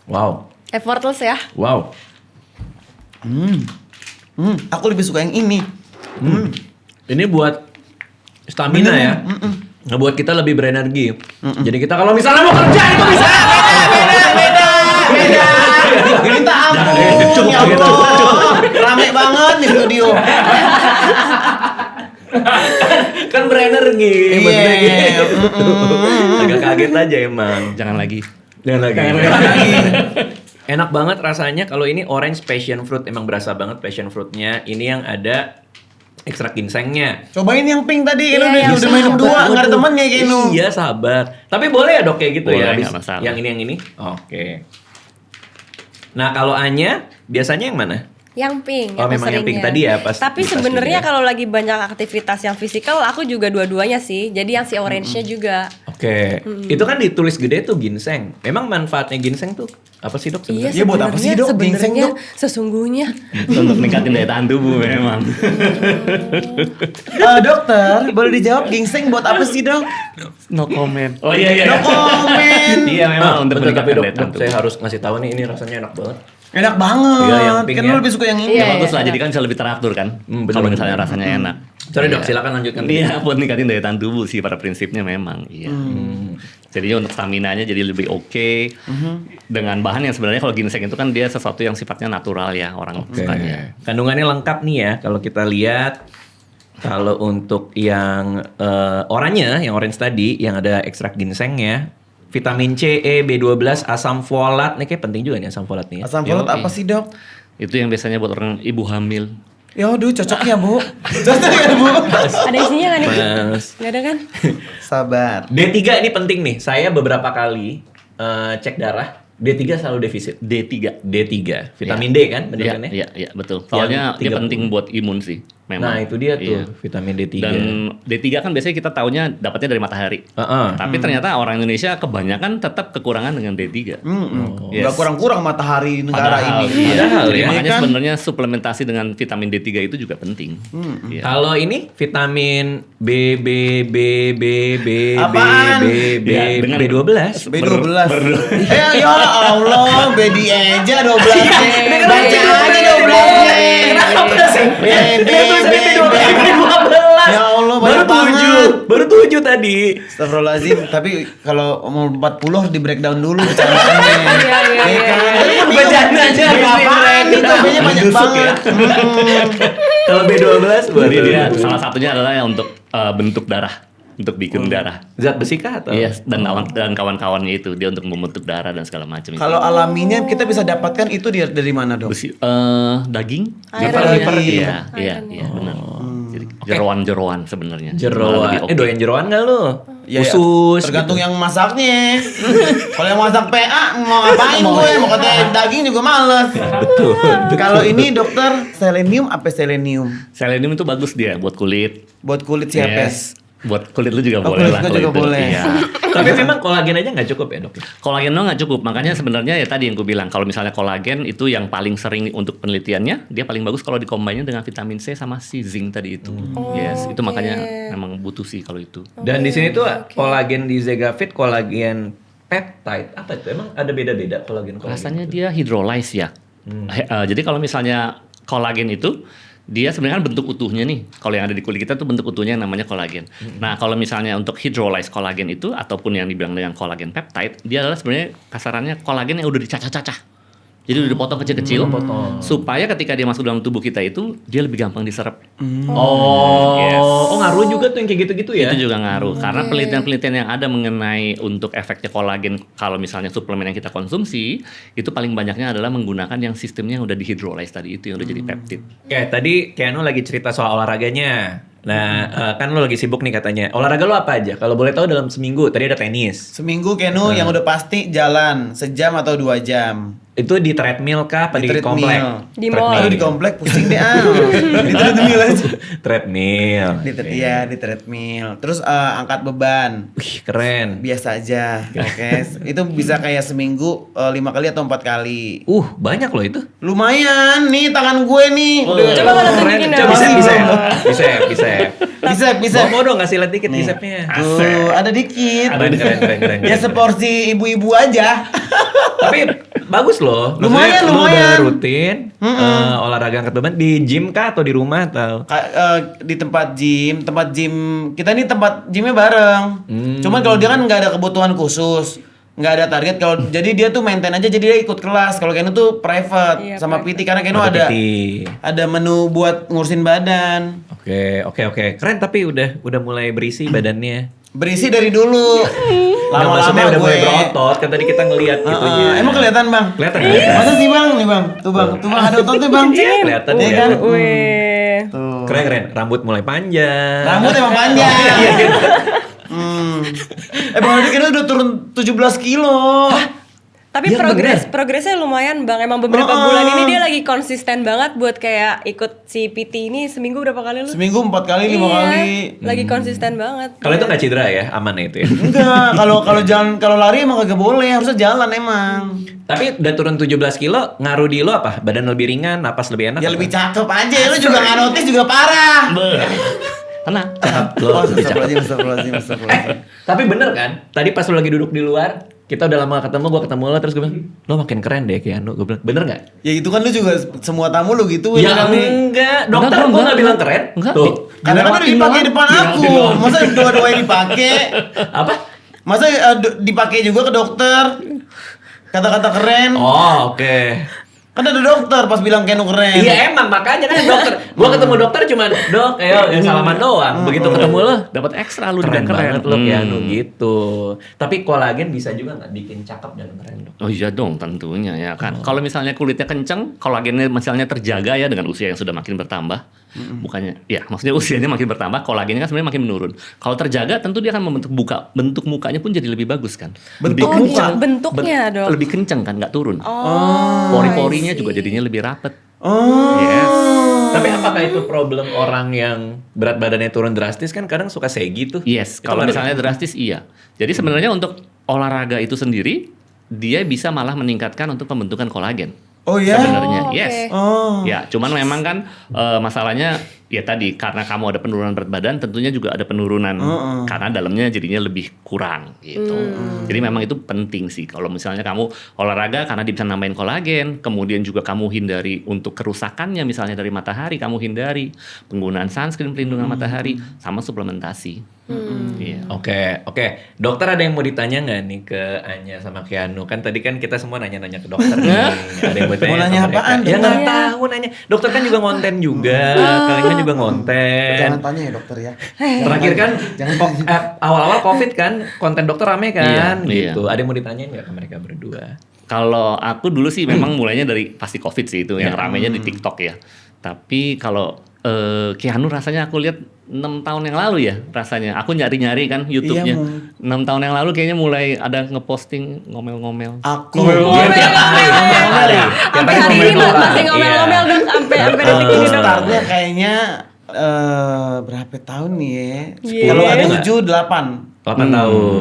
Wow. Effortless ya. Wow. Aku lebih suka yang ini. Ini buat stamina ya. Ngebuat kita lebih berenergi. Jadi kita kalau misalnya mau kerja itu bisa. Beda. Minta ampun. Ya Allah. Rame banget di studio. Kan berenergi. Iya. Maksudnya gitu. Agak kaget aja emang. Jangan lagi. Jangan lagi. Lagi. Enak banget rasanya kalau ini orange passion fruit. Emang berasa banget passion fruitnya. Ini yang ada ekstrak ginsengnya. Cobain yang pink tadi. Iya, Keno yang udah minum pink. 2. Nggak ada temennya Keno. Iya sabar. Tapi boleh ya dok kayak gitu Boleh, ya. nggak masalah. Yang ini. Oke. Nah kalau Anya biasanya yang mana? Yang pink. Oh, aku memang yang pink seringnya. tadi ya, pas Tapi di tas sebenarnya juga ya? kalau lagi banyak aktivitas yang fisikal, aku juga dua-duanya sih. Jadi yang si orange-nya juga. Oke. Itu kan ditulis gede tuh ginseng. Memang manfaatnya ginseng tuh apa sih dok Iya, sebenarnya? Iya, buat apa sih, Dok, ginseng, sebenarnya Dok? sesungguhnya Untuk meningkatin daya tahan tubuh memang. Dokter, boleh dijawab ginseng buat apa sih dok? No comment. Oh iya. No comment. Iya memang untuk Betul, tapi meningkatkan dok, daya tahan dok, saya tubuh. harus ngasih tahu nih ini rasanya enak banget. Enak banget. Iya, yang pink Kan ya. lu lebih suka yang ini. Iya, Ya bagus lah, enak. jadi kan bisa lebih teratur kan. Bener, Kalau bener. misalnya rasanya enak. Sorry dok, Iya. silakan lanjutkan. Iya, buat ningkatin daya tahan tubuh sih pada prinsipnya memang. Iya. Jadi untuk stamina-nya jadi lebih oke. Dengan bahan yang sebenarnya kalau ginseng itu kan dia sesuatu yang sifatnya natural ya orang Oke. sukanya. Kandungannya lengkap nih ya kalau kita lihat. Kalau untuk yang oranye, yang orange tadi, yang ada ekstrak ginsengnya, vitamin C, E, B12, asam folat, nih kayak penting juga nih asam folat nih. Ya. Asam folat Yoi. apa sih dok? Itu yang biasanya buat orang ibu hamil. Ya aduh cocok ya bu. Cocok ya bu. ada isinya nggak nih? Mas. Nggak ada kan? Sabar. D3 ini penting nih. Saya beberapa kali cek darah, D3 selalu defisit. D3. D3, vitamin D kan bener kan ya? Iya, betul. Soalnya dia 30. penting buat imun sih, memang. Nah itu dia tuh, Iya. vitamin D3. Dan D3 kan biasanya kita taunya dapatnya dari matahari. Heeh. Tapi ternyata orang Indonesia kebanyakan tetap kekurangan dengan D3. Nggak kurang-kurang matahari negara Padahal, ini. iya. Padahal Jadi ya. makanya Kan? sebenarnya suplementasi dengan vitamin D3 itu juga penting. Iya. Kalau ini vitamin B, B, B, B, B, Apaan? B, B, B, Ya, dengan- B12. B12. Ya Allah, Bedi aja 12. Dengan Baca baca aja aja 12. Kenapa sih? B12. Ya Allah, Baru banyak banget. 7. Baru 7 tadi. Astagfirullahaladzim, tapi kalau mau 40 harus di breakdown dulu bercandaannya. Iya. Kan? Bercanda aja, Apaan nih, topenya banyak Menusuk ya. banget. Kalau B12 buat Jadi dia salah satunya adalah yang untuk bentuk darah, untuk bikin darah. zat besi kah atau? Iya, dan kawan-kawannya itu dia untuk membentuk darah dan segala macam itu. Kalau alaminya kita bisa dapatkan itu dari mana dok? Besi, daging, Iron. liver, Iron. iya, benar. Jadi jeroan-jeroan sebenarnya. Malah Jeroan. lebih oke. Doyan jeroan nggak lu? Ya, Usus. tergantung yang masaknya. Kalau yang masak PA mau ngapain gue? Mau kata daging juga males. Betul. Kalau ini dokter selenium apa selenium? Selenium itu bagus dia buat kulit. Buat kulit siapa? Yes. Buat kulit lu juga Oh, boleh kulit lah. gua kalau juga itu. boleh. Iya. Tapi memang kolagen aja nggak cukup ya dok? Kolagen lo nggak cukup, makanya sebenarnya ya tadi yang gue bilang kalau misalnya kolagen itu yang paling sering untuk penelitiannya, dia paling bagus kalau dikombinnya dengan vitamin C sama si zinc tadi itu. Yes, itu oke. makanya memang butuh sih kalau itu. Dan di sini tuh kolagen di Zegafit, kolagen peptide. Apa itu? Emang ada beda-beda kolagen? Rasanya dia hydrolyze ya. Jadi kalau misalnya kolagen itu dia sebenarnya kan bentuk utuhnya nih. Kalau yang ada di kulit kita tuh bentuk utuhnya yang namanya kolagen. Nah, kalau misalnya untuk hydrolyze kolagen itu ataupun yang dibilang dengan kolagen peptide, dia adalah sebenarnya kasarannya kolagen yang udah dicacah-cacah. Jadi udah dipotong kecil-kecil supaya ketika dia masuk dalam tubuh kita itu dia lebih gampang diserap. Oh, Yes. oh ngaruh juga tuh yang kayak gitu-gitu ya? Itu juga ngaruh karena penelitian-penelitian yang ada mengenai untuk efeknya kolagen kalau misalnya suplemen yang kita konsumsi itu paling banyaknya adalah menggunakan yang sistemnya yang udah dihydrolyze tadi itu yang udah jadi peptid. Oke, tadi Keanu lagi cerita soal olahraganya. Nah, kan lo lagi sibuk nih katanya. Olahraga lo apa aja? Kalau boleh tahu dalam seminggu, tadi ada tenis. Seminggu Kenu yang udah pasti jalan 1 jam atau 2 jam. Itu di treadmill kah? Apa di treadmill. komplek? Di mall. Aduh di komplek pusing deh di treadmill aja. Treadmill. Iya di treadmill. Terus angkat beban. Wih, keren. Biasa aja. Oke. Itu bisa kayak seminggu 5 kali atau 4 kali. Banyak loh itu. Lumayan nih tangan gue nih. Coba kalau tunjukin dong. Bisa. Mau dong ngasih lihat dikit bisepnya. Tuh, ada dikit. Keren. Ya seporsi ibu-ibu aja. Tapi bagus loh. Lumayan, Maksudnya lo udah lumayan. rutin olahraga angkat beban di gym kah atau di rumah atau? Di tempat gym kita ini tempat gymnya bareng. Cuman kalau dia kan nggak ada kebutuhan khusus, nggak ada target. Kalau jadi dia tuh maintain aja, jadi dia ikut kelas. Kalau Kenu tuh private Iya, sama private. PT karena Kenu Ada ada PT. ada menu buat ngurusin badan. Oke. Keren tapi udah mulai berisi badannya. Berisi dari dulu. Nah, maksudnya udah mulai berotot kan tadi kita ngelihat gitunya. Emang kelihatan bang? Kelihatan. Masa sih bang? Nih bang, tuh bang ada ototnya bang. Kelihatan Iya ya. kan? Wih. Tuh. Keren. Rambut mulai panjang. Rambut emang panjang. Bang Adi Kenu udah turun 17 kilo. Tapi Iya, progresnya lumayan Bang. Emang beberapa bulan ini dia lagi konsisten banget buat kayak ikut si PT ini seminggu berapa kali lu? Seminggu 4 kali, 5 Iya, kali. lagi konsisten banget. Kalau itu nggak cedera ya, aman ya itu ya. Enggak, kalau lari emang kagak boleh, harusnya jalan emang. Tapi udah turun 17 kilo, ngaruh di lo apa? Badan lebih ringan, napas lebih enak? Ya apa? lebih cakep aja, lu juga nggak notice juga parah. Tenang. Lo lebih cakep. Astagfirullahaladzim. Tapi bener kan? Tadi pas lo lagi duduk di luar, kita udah lama ketemu, gue ketemu lo terus gue bilang, lo makin keren deh kayak Anu. Gue bilang, bener nggak? Ya itu kan lu juga semua tamu lu gitu Ya kali. enggak, dokter Enggak, gue enggak. nggak bilang keren. Enggak. Tuh, Karena kan udah dipakai depan aku. Masa dua-duanya dipakai? apa? Masa dipakai juga ke dokter? Kata-kata keren. Oh, oke. Kan ada dokter pas bilang Kenu keren. Iya emang makanya kan dokter. Gue ketemu dokter cuman dok, ayo salaman doang. Begitu ketemu lo, Dapat ekstra lu keren dibilang banget lo kayak Anu gitu. Tapi kolagen bisa juga nggak bikin cakep dan keren dok? Oh iya dong tentunya ya kan. Kalau misalnya kulitnya kenceng, kolagennya misalnya terjaga ya dengan usia yang sudah makin bertambah. Bukannya, ya maksudnya usianya makin bertambah, kolagennya kan sebenarnya makin menurun. Kalau terjaga tentu dia akan membentuk bentuk mukanya pun jadi lebih bagus kan. Bentuk Lebih muka? kenceng. Bentuknya, Dok. Lebih kenceng kan, nggak turun. Oh, Pori-porinya I see. juga jadinya lebih rapet. Oh. Yes. Tapi apakah itu problem orang yang berat badannya turun drastis kan kadang suka segi tuh? Yes, Itu kalau ngaruh. misalnya drastis iya. Jadi sebenarnya untuk olahraga itu sendiri, dia bisa malah meningkatkan untuk pembentukan kolagen. Oh ya? Sebenarnya, Oh, yes. oke. Oh. Ya, cuman memang kan masalahnya ya tadi karena kamu ada penurunan berat badan, tentunya juga ada penurunan karena dalamnya jadinya lebih kurang gitu. Jadi memang itu penting sih kalau misalnya kamu olahraga karena dia bisa nambahin kolagen, kemudian juga kamu hindari untuk kerusakannya misalnya dari matahari, kamu hindari penggunaan sunscreen pelindungan matahari sama suplementasi. Iya. Oke. Dokter ada yang mau ditanya nggak nih ke Anya sama Keanu? Kan tadi kan kita semua nanya-nanya ke dokter nih. Ada yang mau tanya Mau nanya sama mereka. apaan, Ya nggak dokter? tahu nanya. Dokter kan juga ngonten juga. Kalian kan juga ngonten. Jangan tanya ya dokter ya. Terakhir kan Jangan awal-awal COVID kan konten dokter rame kan Iya, gitu. Ada yang mau ditanyain nggak ke mereka berdua? Kalau aku dulu sih memang mulainya dari pasti COVID sih itu yang ramenya di TikTok ya. Tapi kalau Keanu rasanya aku lihat 6 tahun yang lalu ya rasanya. Aku nyari-nyari kan YouTube-nya. Iya, 6 tahun yang lalu kayaknya mulai ada ngeposting ngomel-ngomel. Aku. Iya, tiap hari. Sampai hari ini masih ngomel-ngomel Iya. Dok, sampai detik ini Dok. Startnya kayaknya berapa tahun nih ya? Iya. Kalau Ada ada nggak? 7, 8. 8 tahun.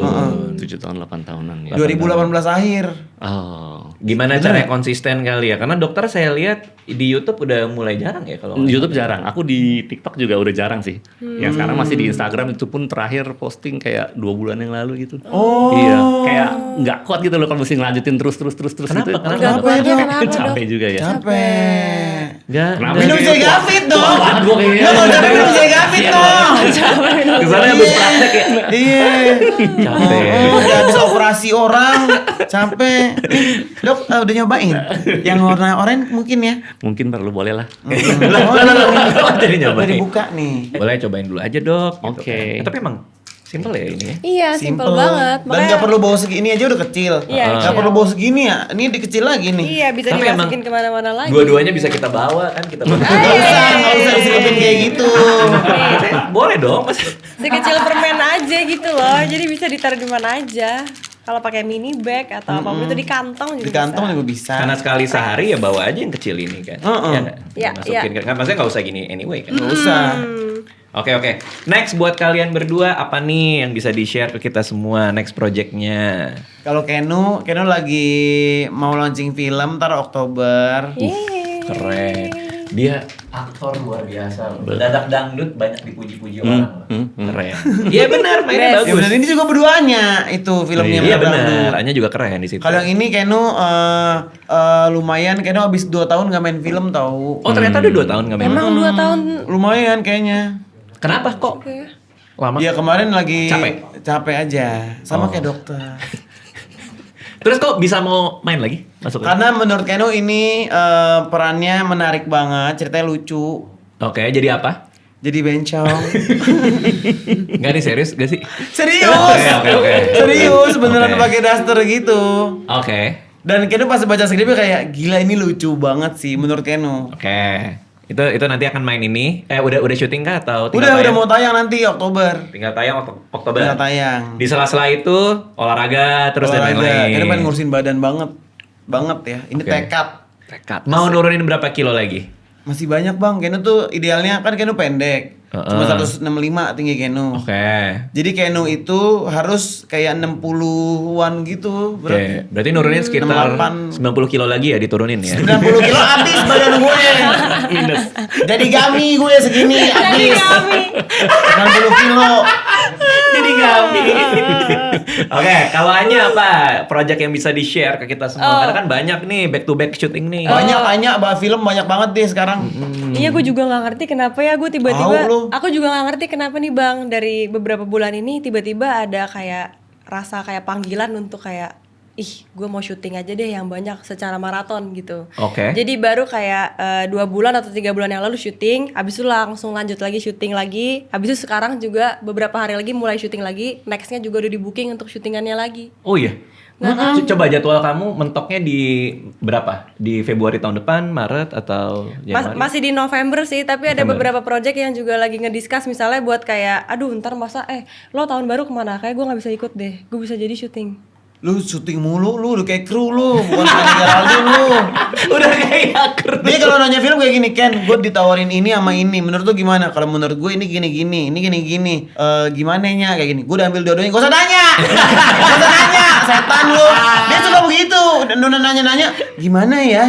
7 tahun 8 tahunan ya. 2018 akhir. Oh. Gimana caranya konsisten kali ya? Karena dokter saya lihat di YouTube udah mulai jarang ya kalau YouTube jarang. Aku di TikTok juga udah jarang sih. Yang sekarang masih di Instagram itu pun terakhir posting kayak 2 bulan yang lalu gitu. Oh. Iya, kayak nggak kuat gitu loh kalau mesti ngelanjutin terus Kenapa? gitu. Kenapa? Gak kuatnya kenapa Dok? Capek juga ya. Capek. Enggak. Kenapa? Minum Gitu. Zegavit dong. Wah, banget gua kayaknya. Lo kalau capek minum Zegavit dong. Kesana habis praktek ya. Iya. Capek. Udah habis operasi orang. Capek. Dok, udah nyobain? Yang warna oranye mungkin ya? Mungkin perlu boleh lah. Lah, jadi Udah nyobain. dibuka nih. Boleh cobain dulu aja dok. gitu Oke. kan. Tapi emang Simple ya ini ya. Iya, simple banget. Dan nggak perlu bawa segini aja udah kecil. Iya, Nggak kecil. perlu bawa segini ya. Ini dikecil lagi nih. Iya, bisa Tapi dimasukin kemana-mana lagi. Dua-duanya bisa kita bawa kan, kita bawa. Nggak usah diselipin kayak gitu. Boleh dong, Mas. Sekecil permen aja gitu loh. Jadi bisa ditaruh di mana aja. Kalau pakai mini bag atau apapun itu di kantong juga Di kantong bisa. juga bisa. Karena sekali sehari ya bawa aja yang kecil ini kan. Ya nggak? Iya, Masukin kan. Maksudnya nggak usah gini anyway kan. Nggak usah. Oke. Next buat kalian berdua apa nih yang bisa di-share ke kita semua next projectnya? Kalau Kenu lagi mau launching film ntar Oktober. Keren. Dia aktor luar biasa. Dadak dangdut banyak dipuji-puji orang. Keren. Iya benar, mainnya Best. Ya bagus. benar, ini juga berduanya itu filmnya. Iya Dangdut. benar. Anya juga keren di situ. Kalau yang ini Kenu lumayan, Kenu abis 2 tahun nggak main film tahu. Oh ternyata udah 2 tahun nggak main. Emang 2 tahun. Lumayan kayaknya. Kenapa kok Oke. lama? Dia kemarin lagi Capek? aja, sama kayak dokter. Terus kok bisa mau main lagi? Masuk lagi? Karena menurut Kenu ini perannya menarik banget, ceritanya lucu. Oke, jadi apa? Jadi bencong. Enggak nih serius gak sih? Serius. Oke. Serius beneran Oke. pakai daster gitu. Oke. Dan Kenu pas baca skripnya kayak gila ini lucu banget sih menurut Kenu. Oke. Itu nanti akan main ini. Udah syuting kah atau tinggal Udah tayang? mau tayang nanti Oktober. Tinggal tayang Oktober. Tinggal tayang. Di sela-sela itu olahraga terus dan Olahraga. lain-lain. Kenu pengen ngurusin badan banget ya. Ini Oke. tekad. Mau nurunin berapa kilo lagi? Masih banyak bang. Kenu tuh idealnya kan Kenu pendek. Cuma 165 tinggi Kenu. Oke. Jadi Kenu itu harus kayak 60-an gitu. Oke, berarti nurunin sekitar 68. 90 kilo lagi ya diturunin ya. 90 kilo habis badan gue. Minus. Jadi gami gue segini habis. 90 kilo. Jadi kami. Oke, kalau Anya apa project yang bisa di-share ke kita semua? Karena kan banyak nih back to back shooting nih. Banyak film banyak banget deh sekarang. Iya, gue juga nggak ngerti kenapa ya gue tiba-tiba. Tahu lu. Aku juga nggak ngerti kenapa nih bang, dari beberapa bulan ini tiba-tiba ada kayak rasa kayak panggilan untuk kayak gue mau syuting aja deh yang banyak secara maraton gitu. Oke. Jadi baru kayak 2 bulan atau 3 bulan yang lalu syuting, habis itu langsung lanjut lagi syuting lagi. Habis itu sekarang juga beberapa hari lagi mulai syuting lagi. Nextnya juga udah di booking untuk syutingannya lagi. Oh iya. Coba jadwal kamu mentoknya di berapa? Di Februari tahun depan, Maret atau Januari? Masih di November sih, tapi ada beberapa project yang juga lagi ngediscuss misalnya buat kayak, aduh ntar masa lo tahun baru kemana? Kayak gue nggak bisa ikut deh, gue bisa jadi syuting. Lu syuting mulu, lu udah kayak kru lu, bukan kayak Geraldine lu. Udah kayak keren. Dia kalau nanya film kayak gini, Ken, gue ditawarin ini sama ini, menurut lu gimana? Kalau menurut gue ini gini-gini, ini gini-gini. Gimana nya kayak gini? Gue udah ambil dua-duanya, gak usah nanya. Gak usah nanya, setan lu. Dia suka begitu, dan udah nanya-nanya,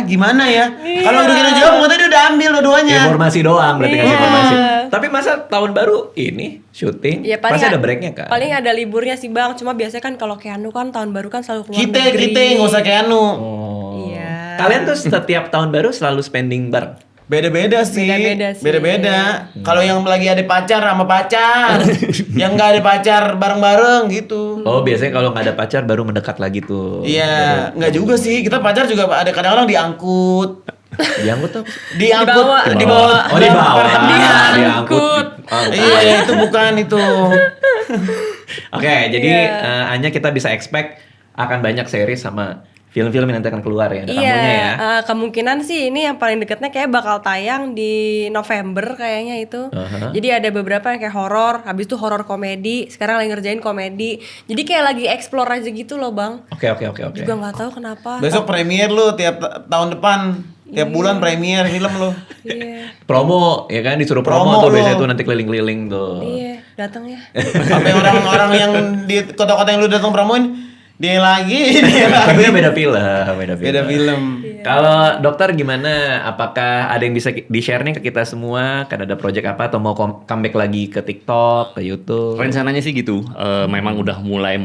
gimana ya? Kalau udah kita jawab, maksudnya dia udah ambil dua-duanya. Informasi doang berarti kasih Iya. informasi. Tapi masa tahun baru ini syuting Ya, pasti ada breaknya kan? Paling ada liburnya sih bang, cuma biasanya kan kalau Keanu kan tahun baru kan selalu keluar Kita, negeri. gak usah kayak anu. Oh. Iya. Kalian tuh setiap tahun baru selalu spending bareng? Beda-beda sih. Beda-beda sih. Beda-beda. Kalau yang lagi ada pacar sama pacar, yang nggak ada pacar bareng-bareng gitu. Oh biasanya kalau nggak ada pacar baru mendekat lagi tuh. Iya, nggak juga sih. Kita pacar juga ada kadang-kadang diangkut. Diangkut tuh? Diangkut, Dibawa. Oh dibawa. Diangkut. Oh, Iya, itu bukan itu. Oke, jadi Iya. hanya kita bisa expect akan banyak series sama film-film yang nanti akan keluar ya, ada tamunya ya. Iya, kemungkinan sih ini yang paling deketnya kayak bakal tayang di November kayaknya itu. Jadi ada beberapa yang kayak horor, habis itu horor komedi, sekarang lagi ngerjain komedi. Jadi kayak lagi explore aja gitu loh bang. Oke. Juga nggak tahu kenapa. Besok premier lu tiap tahun depan, tiap bulan premier film lu. Iya, Promo ya kan, disuruh Promo promo, tuh lo. biasanya tuh nanti keliling-keliling tuh. iya, datang ya. Sampai orang-orang yang di kota-kota yang lu datang promoin dia lagi. Tapi kan beda film, Beda film. Kalau dokter gimana? Apakah ada yang bisa di-share nih ke kita semua? Kan ada project apa atau mau comeback lagi ke TikTok, ke YouTube? Rencananya sih gitu. Memang udah mulai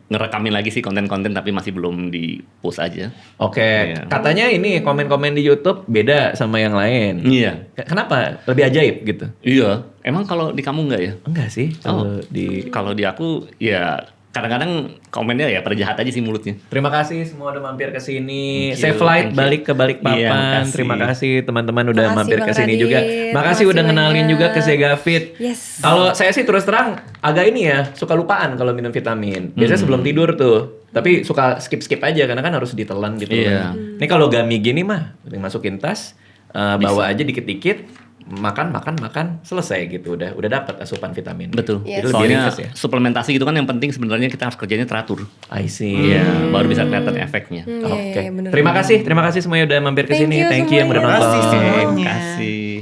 ngerekamin lagi sih konten-konten tapi masih belum di post aja. Oke, Iya. katanya ini komen-komen di YouTube beda sama yang lain. Iya. Kenapa? Lebih ajaib gitu? Iya. Emang kalau di kamu enggak ya? Enggak sih. Kalau di Kalau di aku ya kadang-kadang komennya ya pada jahat aja sih mulutnya. Terima kasih semua udah mampir ke sini. Thank you, Safe flight thank you. balik ke Balikpapan. Iya, makasih. Terima kasih teman-teman udah Makasih, mampir ke Bang sini Radit. juga. Makasih udah Makasih ngenalin banyak. juga ke Segafit. Yes. Kalau saya sih terus terang agak ini ya, suka lupaan kalau minum vitamin. Biasanya sebelum tidur tuh. Tapi suka skip-skip aja karena kan harus ditelan gitu. Iya. Kan. Ini kalau gami gini mah masukin tas, bawa aja dikit-dikit, makan, selesai gitu. Udah dapat asupan vitamin. Betul. Yes. Jadi lebih Soalnya ringkas ya. suplementasi gitu kan yang penting sebenarnya kita harus kerjanya teratur. I see. Iya, baru bisa kelihatan efeknya. Iya, Oke. iya, bener. Terima kasih semuanya udah mampir ke Thank sini. you Thank you yang udah semuanya. nonton. Terima kasih semuanya. Kasih.